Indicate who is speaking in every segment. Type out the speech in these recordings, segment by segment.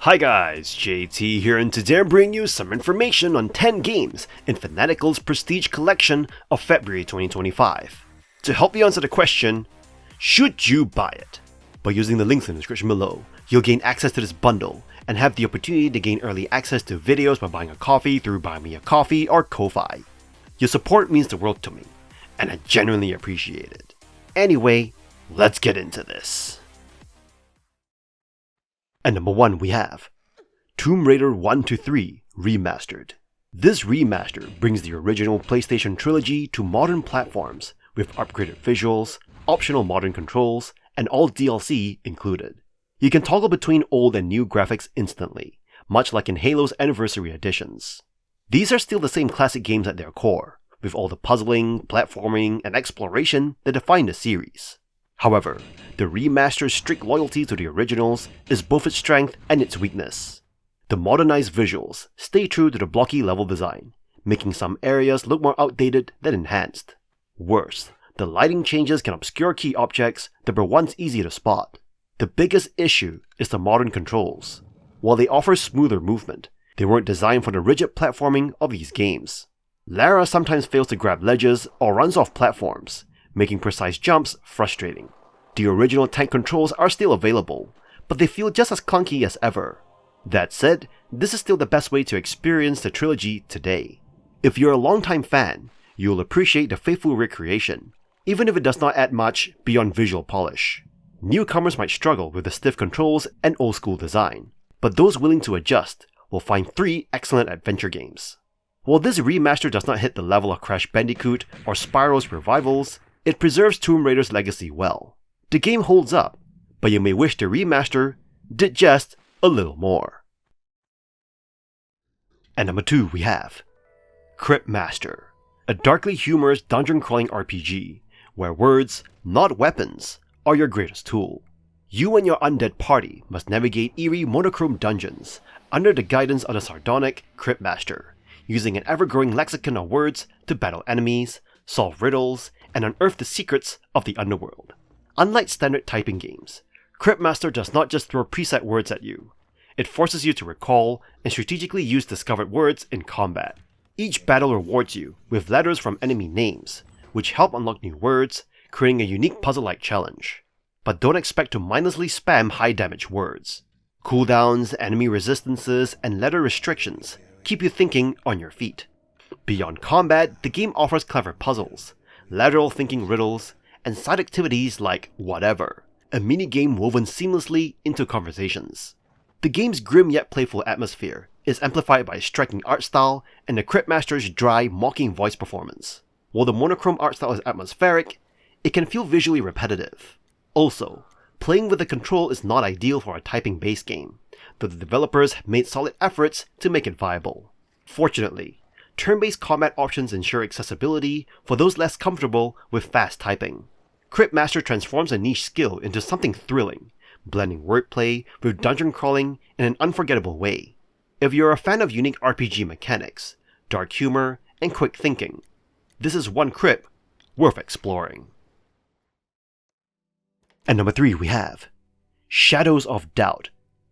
Speaker 1: Hi guys, JT here, and today I'm bringing you some information on 10 games in Fanatical's Prestige Collection of February 2025. To help you answer the question, should you buy it? By using the links in the description below, you'll gain access to this bundle and have the opportunity to gain early access to videos by buying a coffee through Buy Me a Coffee or Ko-Fi. Your support means the world to me, and I genuinely appreciate it. Anyway, let's get into this. At number 1 we have Tomb Raider 1-3 Remastered. This remaster brings the original PlayStation trilogy to modern platforms with upgraded visuals, optional modern controls, and all DLC included. You can toggle between old and new graphics instantly, much like in Halo's Anniversary editions. These are still the same classic games at their core, with all the puzzling, platforming, and exploration that define the series. However, the remaster's strict loyalty to the originals is both its strength and its weakness. The modernized visuals stay true to the blocky level design, making some areas look more outdated than enhanced. Worse, the lighting changes can obscure key objects that were once easy to spot. The biggest issue is the modern controls. While they offer smoother movement, they weren't designed for the rigid platforming of these games. Lara sometimes fails to grab ledges or runs off platforms, making precise jumps frustrating. The original tank controls are still available, but they feel just as clunky as ever. That said, this is still the best way to experience the trilogy today. If you're a longtime fan, you'll appreciate the faithful recreation, even if it does not add much beyond visual polish. Newcomers might struggle with the stiff controls and old school design, but those willing to adjust will find 3 excellent adventure games. While this remaster does not hit the level of Crash Bandicoot or Spyro's revivals, it preserves Tomb Raider's legacy well. The game holds up, but you may wish the remaster did just a little more. At number 2 we have Cryptmaster, a darkly humorous dungeon crawling RPG, where words, not weapons, are your greatest tool. You and your undead party must navigate eerie monochrome dungeons under the guidance of the sardonic Cryptmaster, using an ever-growing lexicon of words to battle enemies, solve riddles, and unearth the secrets of the underworld. Unlike standard typing games, Cryptmaster does not just throw preset words at you. It forces you to recall and strategically use discovered words in combat. Each battle rewards you with letters from enemy names, which help unlock new words, creating a unique puzzle-like challenge. But don't expect to mindlessly spam high-damage words. Cooldowns, enemy resistances, and letter restrictions keep you thinking on your feet. Beyond combat, the game offers clever puzzles, lateral thinking riddles, and side activities like Whatever, a mini-game woven seamlessly into conversations. The game's grim yet playful atmosphere is amplified by a striking art style and the Cryptmaster's dry, mocking voice performance. While the monochrome art style is atmospheric, it can feel visually repetitive. Also, playing with the control is not ideal for a typing-based game, though the developers have made solid efforts to make it viable. Fortunately, turn-based combat options ensure accessibility for those less comfortable with fast typing. Cryptmaster transforms a niche skill into something thrilling, blending wordplay with dungeon crawling in an unforgettable way. If you're a fan of unique RPG mechanics, dark humor, and quick thinking, this is one Crypt worth exploring. At number 3 we have Shadows of Doubt,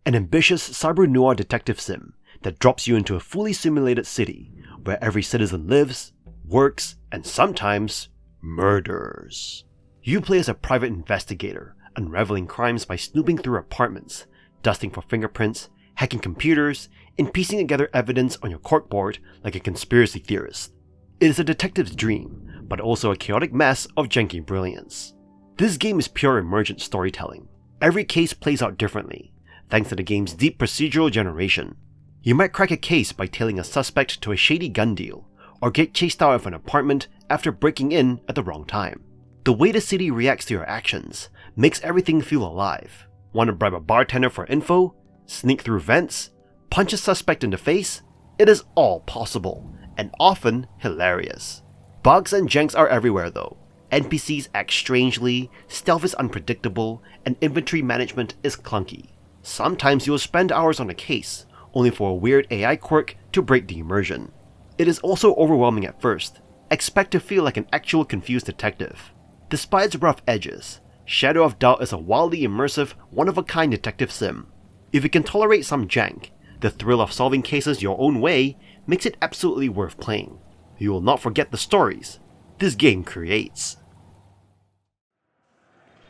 Speaker 1: an ambitious cyber noir detective sim that drops you into a fully simulated city where every citizen lives, works, and sometimes murders. You play as a private investigator, unraveling crimes by snooping through apartments, dusting for fingerprints, hacking computers, and piecing together evidence on your corkboard like a conspiracy theorist. It is a detective's dream, but also a chaotic mess of janky brilliance. This game is pure emergent storytelling. Every case plays out differently, thanks to the game's deep procedural generation. You might crack a case by tailing a suspect to a shady gun deal, or get chased out of an apartment after breaking in at the wrong time. The way the city reacts to your actions makes everything feel alive. Want to bribe a bartender for info? Sneak through vents? Punch a suspect in the face? It is all possible, and often hilarious. Bugs and janks are everywhere though. NPCs act strangely, stealth is unpredictable, and inventory management is clunky. Sometimes you'll spend hours on a case, only for a weird AI quirk to break the immersion. It is also overwhelming at first. Expect to feel like an actual confused detective. Despite its rough edges, Shadow of Doubt is a wildly immersive, one-of-a-kind detective sim. If you can tolerate some jank, the thrill of solving cases your own way makes it absolutely worth playing. You will not forget the stories this game creates.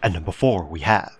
Speaker 1: At number 4 we have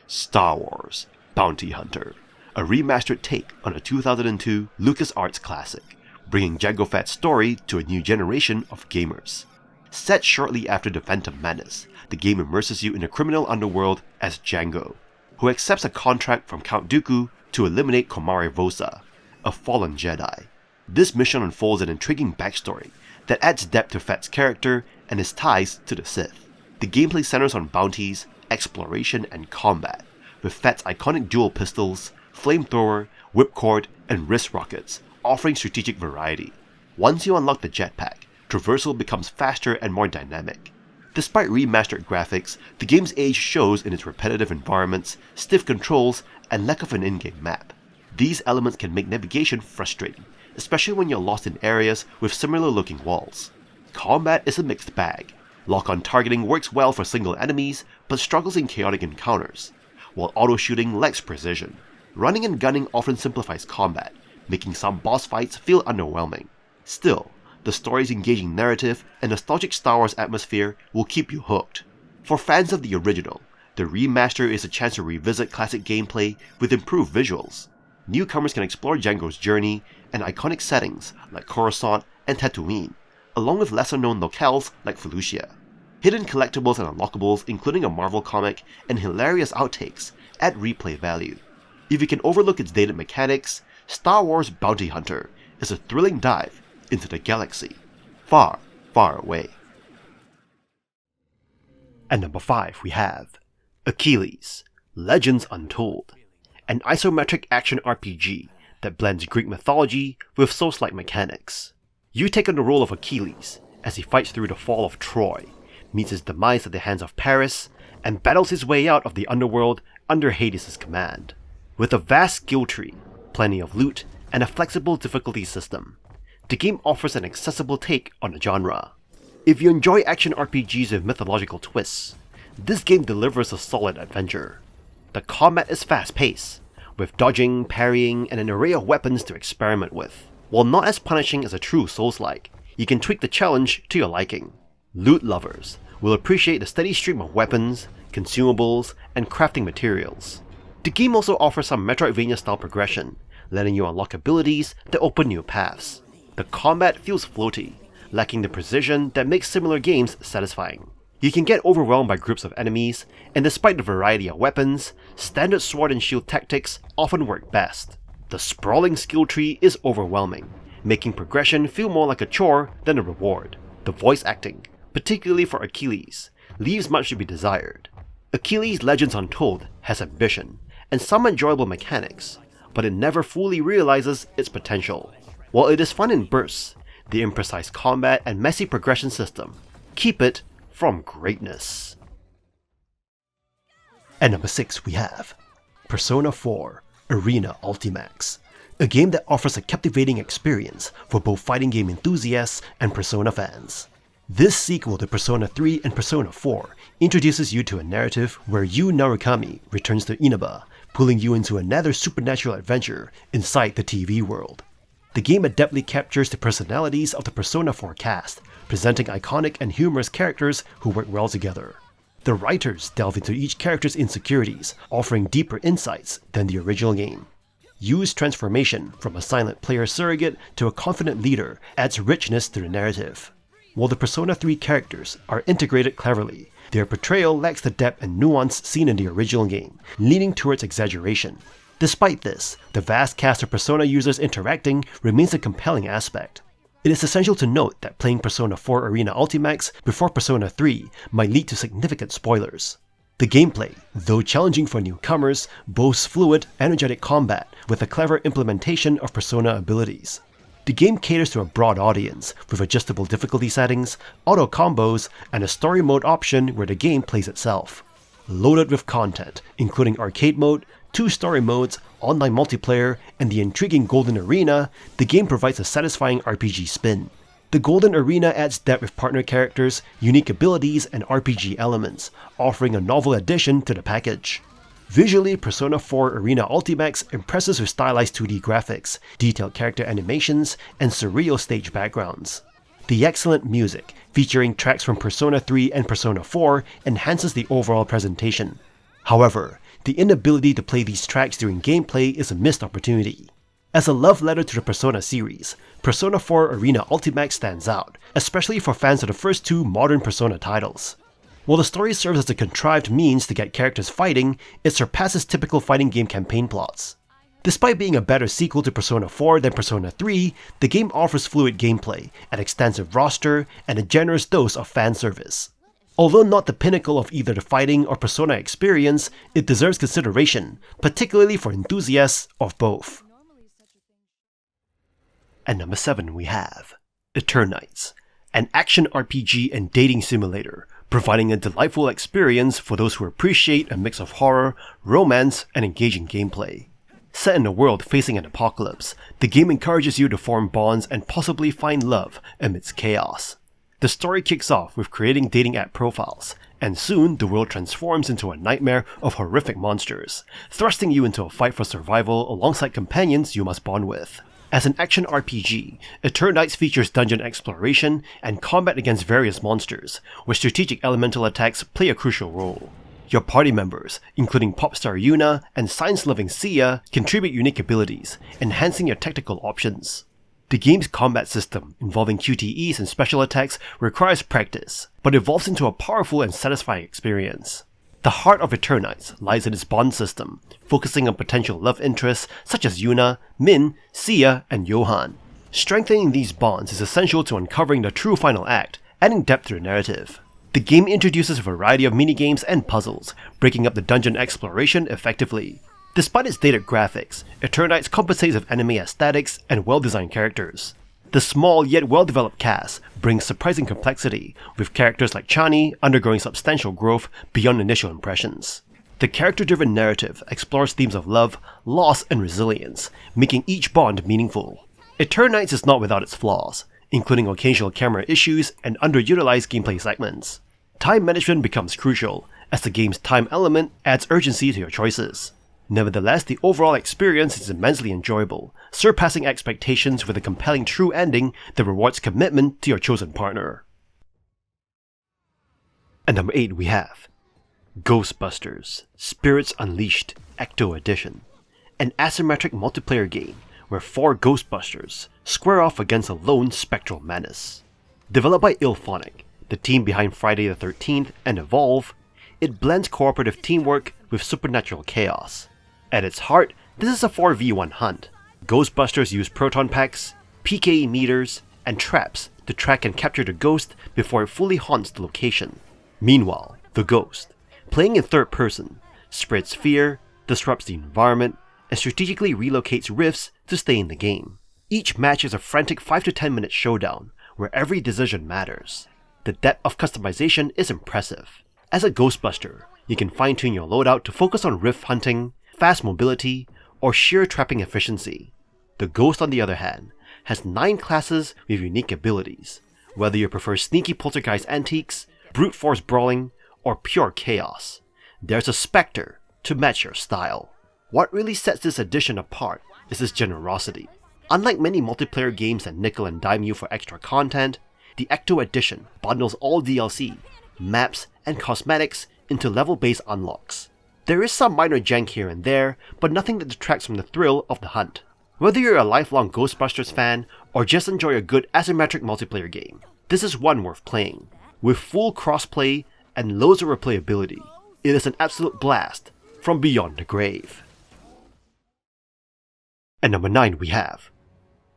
Speaker 1: Star Wars Bounty Hunter, a remastered take on a 2002 LucasArts classic, bringing Jango Fett's story to a new generation of gamers. Set shortly after the Phantom Menace, the game immerses you in a criminal underworld as Jango, who accepts a contract from Count Dooku to eliminate Komare Vosa, a fallen Jedi. This mission unfolds an intriguing backstory that adds depth to Fett's character and his ties to the Sith. The gameplay centers on bounties, exploration, and combat, with Fett's iconic dual pistols, flamethrower, whipcord, and wrist rockets offering strategic variety. Once you unlock the jetpack, traversal becomes faster and more dynamic. Despite remastered graphics, the game's age shows in its repetitive environments, stiff controls, and lack of an in-game map. These elements can make navigation frustrating, especially when you're lost in areas with similar looking walls. Combat is a mixed bag. Lock-on targeting works well for single enemies, but struggles in chaotic encounters, while auto-shooting lacks precision. Running and gunning often simplifies combat, making some boss fights feel underwhelming. Still, the story's engaging narrative and nostalgic Star Wars atmosphere will keep you hooked. For fans of the original, the remaster is a chance to revisit classic gameplay with improved visuals. Newcomers can explore Jango's journey and iconic settings like Coruscant and Tatooine, along with lesser-known locales like Felucia. Hidden collectibles and unlockables, including a Marvel comic and hilarious outtakes, add replay value. If you can overlook its dated mechanics, Star Wars Bounty Hunter is a thrilling dive into the galaxy far, far away. At number 5 we have Achilles, Legends Untold, an isometric action RPG that blends Greek mythology with Souls-like mechanics. You take on the role of Achilles as he fights through the fall of Troy, meets his demise at the hands of Paris, and battles his way out of the underworld under Hades' command. With a vast skill tree, plenty of loot, and a flexible difficulty system, the game offers an accessible take on the genre. If you enjoy action RPGs with mythological twists, this game delivers a solid adventure. The combat is fast-paced, with dodging, parrying, and an array of weapons to experiment with. While not as punishing as a true Souls-like, you can tweak the challenge to your liking. Loot lovers will appreciate the steady stream of weapons, consumables, and crafting materials. The game also offers some Metroidvania-style progression, letting you unlock abilities that open new paths. The combat feels floaty, lacking the precision that makes similar games satisfying. You can get overwhelmed by groups of enemies, and despite the variety of weapons, standard sword and shield tactics often work best. The sprawling skill tree is overwhelming, making progression feel more like a chore than a reward. The voice acting, particularly for Achilles, leaves much to be desired. Achilles Legends Untold has ambition and some enjoyable mechanics, but it never fully realizes its potential. While it is fun in bursts, the imprecise combat and messy progression system keep it from greatness. At number 6 we have Persona 4 Arena Ultimax, a game that offers a captivating experience for both fighting game enthusiasts and Persona fans. This sequel to Persona 3 and Persona 4 introduces you to a narrative where Yu Narukami returns to Inaba, pulling you into another supernatural adventure inside the TV world. The game adeptly captures the personalities of the Persona 4 cast, presenting iconic and humorous characters who work well together. The writers delve into each character's insecurities, offering deeper insights than the original game. Yu's transformation from a silent player surrogate to a confident leader adds richness to the narrative. While the Persona 3 characters are integrated cleverly, their portrayal lacks the depth and nuance seen in the original game, leaning towards exaggeration. Despite this, the vast cast of Persona users interacting remains a compelling aspect. It is essential to note that playing Persona 4 Arena Ultimax before Persona 3 might lead to significant spoilers. The gameplay, though challenging for newcomers, boasts fluid, energetic combat with a clever implementation of Persona abilities. The game caters to a broad audience, with adjustable difficulty settings, auto combos, and a story mode option where the game plays itself. Loaded with content, including arcade mode, 2 story modes, online multiplayer, and the intriguing Golden Arena, the game provides a satisfying RPG spin. The Golden Arena adds depth with partner characters, unique abilities, and RPG elements, offering a novel addition to the package. Visually, Persona 4 Arena Ultimax impresses with stylized 2D graphics, detailed character animations, and surreal stage backgrounds. The excellent music, featuring tracks from Persona 3 and Persona 4, enhances the overall presentation. However, the inability to play these tracks during gameplay is a missed opportunity. As a love letter to the Persona series, Persona 4 Arena Ultimax stands out, especially for fans of the first two modern Persona titles. While the story serves as a contrived means to get characters fighting, it surpasses typical fighting game campaign plots. Despite being a better sequel to Persona 4 than Persona 3, the game offers fluid gameplay, an extensive roster, and a generous dose of fan service. Although not the pinnacle of either the fighting or Persona experience, it deserves consideration, particularly for enthusiasts of both. At number 7 we have Eternights, an action RPG and dating simulator, providing a delightful experience for those who appreciate a mix of horror, romance, and engaging gameplay. Set in a world facing an apocalypse, the game encourages you to form bonds and possibly find love amidst chaos. The story kicks off with creating dating app profiles, and soon the world transforms into a nightmare of horrific monsters, thrusting you into a fight for survival alongside companions you must bond with. As an action RPG, Eternights features dungeon exploration and combat against various monsters, where strategic elemental attacks play a crucial role. Your party members, including pop star Yuna and science-loving Sia, contribute unique abilities, enhancing your tactical options. The game's combat system, involving QTEs and special attacks, requires practice, but evolves into a powerful and satisfying experience. The heart of Eternights lies in its bond system, focusing on potential love interests such as Yuna, Min, Sia, and Johan. Strengthening these bonds is essential to uncovering the true final act, adding depth to the narrative. The game introduces a variety of minigames and puzzles, breaking up the dungeon exploration effectively. Despite its dated graphics, Eternights compensates with anime aesthetics and well-designed characters. The small yet well-developed cast brings surprising complexity, with characters like Chani undergoing substantial growth beyond initial impressions. The character-driven narrative explores themes of love, loss, and resilience, making each bond meaningful. Eternights is not without its flaws, including occasional camera issues and underutilized gameplay segments. Time management becomes crucial, as the game's time element adds urgency to your choices. Nevertheless, the overall experience is immensely enjoyable, surpassing expectations with a compelling true ending that rewards commitment to your chosen partner. At number 8 we have Ghostbusters Spirits Unleashed Ecto Edition, an asymmetric multiplayer game where 4 Ghostbusters square off against a lone spectral menace. Developed by IllFonic, the team behind Friday the 13th and Evolve, it blends cooperative teamwork with supernatural chaos. At its heart, this is a 4v1 hunt. Ghostbusters use proton packs, PKE meters, and traps to track and capture the ghost before it fully haunts the location. Meanwhile, the ghost, playing in third person, spreads fear, disrupts the environment, and strategically relocates rifts to stay in the game. Each match is a frantic 5 to 10 minute showdown where every decision matters. The depth of customization is impressive. As a Ghostbuster, you can fine-tune your loadout to focus on rift hunting, fast mobility, or sheer trapping efficiency. The Ghost, on the other hand, has 9 classes with unique abilities, whether you prefer sneaky poltergeist antiques, brute force brawling, or pure chaos. There's a Spectre to match your style. What really sets this edition apart is its generosity. Unlike many multiplayer games that nickel and dime you for extra content, the Ecto Edition bundles all DLC, maps, and cosmetics into level-based unlocks. There is some minor jank here and there, but nothing that detracts from the thrill of the hunt. Whether you're a lifelong Ghostbusters fan or just enjoy a good asymmetric multiplayer game, this is one worth playing. With full crossplay and loads of replayability, it is an absolute blast from beyond the grave. At number 9 we have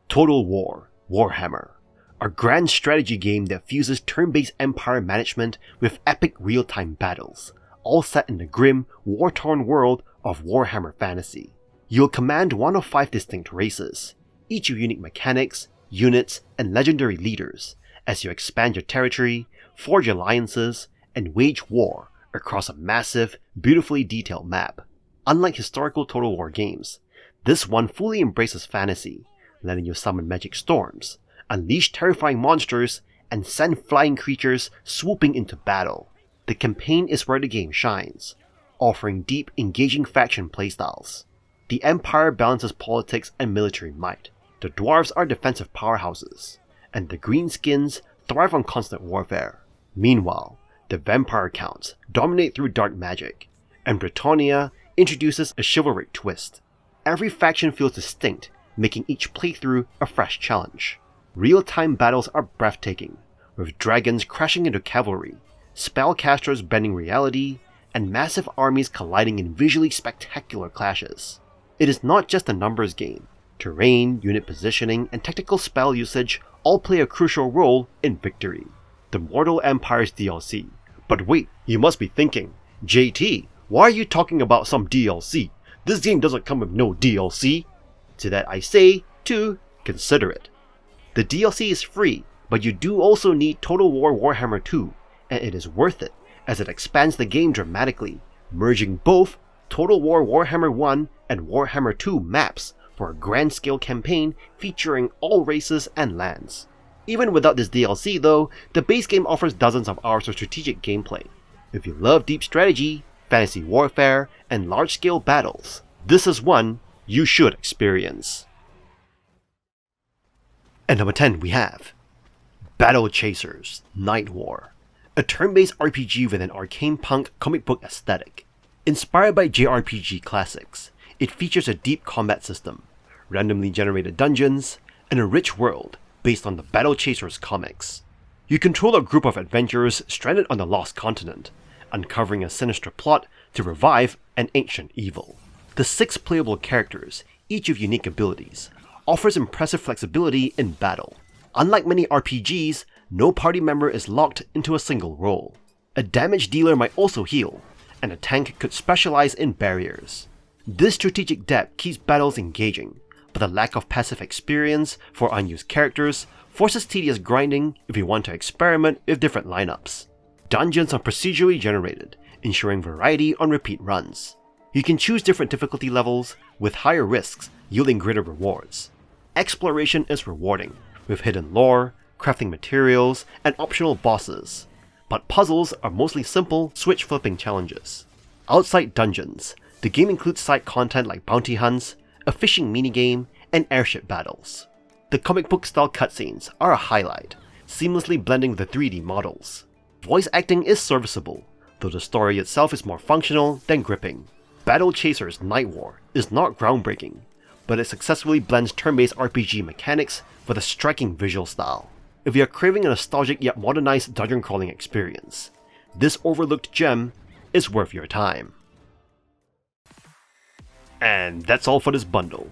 Speaker 1: Total War WARHAMMER, a grand strategy game that fuses turn-based empire management with epic real-time battles, all set in the grim, war-torn world of Warhammer Fantasy. You'll command one of 5 distinct races, each with unique mechanics, units, and legendary leaders, as you expand your territory, forge alliances, and wage war across a massive, beautifully detailed map. Unlike historical Total War games, this one fully embraces fantasy, letting you summon magic storms, unleash terrifying monsters, and send flying creatures swooping into battle. The campaign is where the game shines. offering deep, engaging faction playstyles. The Empire balances politics and military might, the Dwarves are defensive powerhouses, and the Greenskins thrive on constant warfare. Meanwhile, the Vampire Counts dominate through dark magic, and Britannia introduces a chivalric twist. Every faction feels distinct, making each playthrough a fresh challenge. Real-time battles are breathtaking, with dragons crashing into cavalry, spellcasters bending reality, and massive armies colliding in visually spectacular clashes. It is not just a numbers game. Terrain, unit positioning, and tactical spell usage all play a crucial role in victory. The Mortal Empire's DLC. But wait, you must be thinking, JT, why are you talking about some DLC? This game doesn't come with no DLC. To that I say, to consider it. The DLC is free, but you do also need Total War Warhammer 2, and it is worth it, as it expands the game dramatically, merging both Total War Warhammer 1 and Warhammer 2 maps for a grand-scale campaign featuring all races and lands. Even without this DLC though, the base game offers dozens of hours of strategic gameplay. If you love deep strategy, fantasy warfare, and large-scale battles, this is one you should experience. At number 10 we have Battle Chasers Nightwar, a turn-based RPG with an arcane punk comic book aesthetic. Inspired by JRPG classics, it features a deep combat system, randomly generated dungeons, and a rich world based on the Battle Chasers comics. You control a group of adventurers stranded on the Lost Continent, uncovering a sinister plot to revive an ancient evil. The 6 playable characters, each with unique abilities, offers impressive flexibility in battle. Unlike many RPGs, no party member is locked into a single role. A damage dealer might also heal, and a tank could specialize in barriers. This strategic depth keeps battles engaging, but the lack of passive experience for unused characters forces tedious grinding if you want to experiment with different lineups. Dungeons are procedurally generated, ensuring variety on repeat runs. You can choose different difficulty levels, with higher risks yielding greater rewards. Exploration is rewarding, with hidden lore, crafting materials, and optional bosses. But puzzles are mostly simple, switch-flipping challenges. Outside dungeons, the game includes side content like bounty hunts, a fishing minigame, and airship battles. The comic book style cutscenes are a highlight, seamlessly blending with the 3D models. Voice acting is serviceable, though the story itself is more functional than gripping. Battle Chasers Nightwar is not groundbreaking, but it successfully blends turn-based RPG mechanics with a striking visual style. If you are craving a nostalgic yet modernized dungeon crawling experience, this overlooked gem is worth your time. And that's all for this bundle.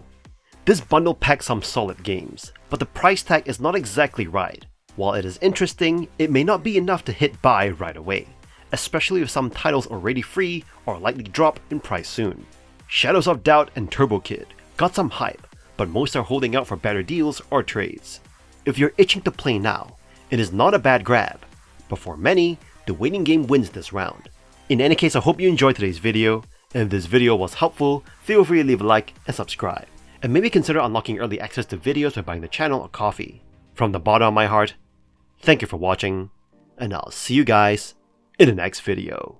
Speaker 1: This bundle packs some solid games, but the price tag is not exactly right. While it is interesting, it may not be enough to hit buy right away, especially with some titles already free or likely drop in price soon. Shadows of Doubt and Turbo Kid got some hype, but most are holding out for better deals or trades. If you're itching to play now, it is not a bad grab, but for many, the waiting game wins this round. In any case, I hope you enjoyed today's video, and if this video was helpful, feel free to leave a like and subscribe, and maybe consider unlocking early access to videos by buying the channel a coffee. From the bottom of my heart, thank you for watching, and I'll see you guys in the next video.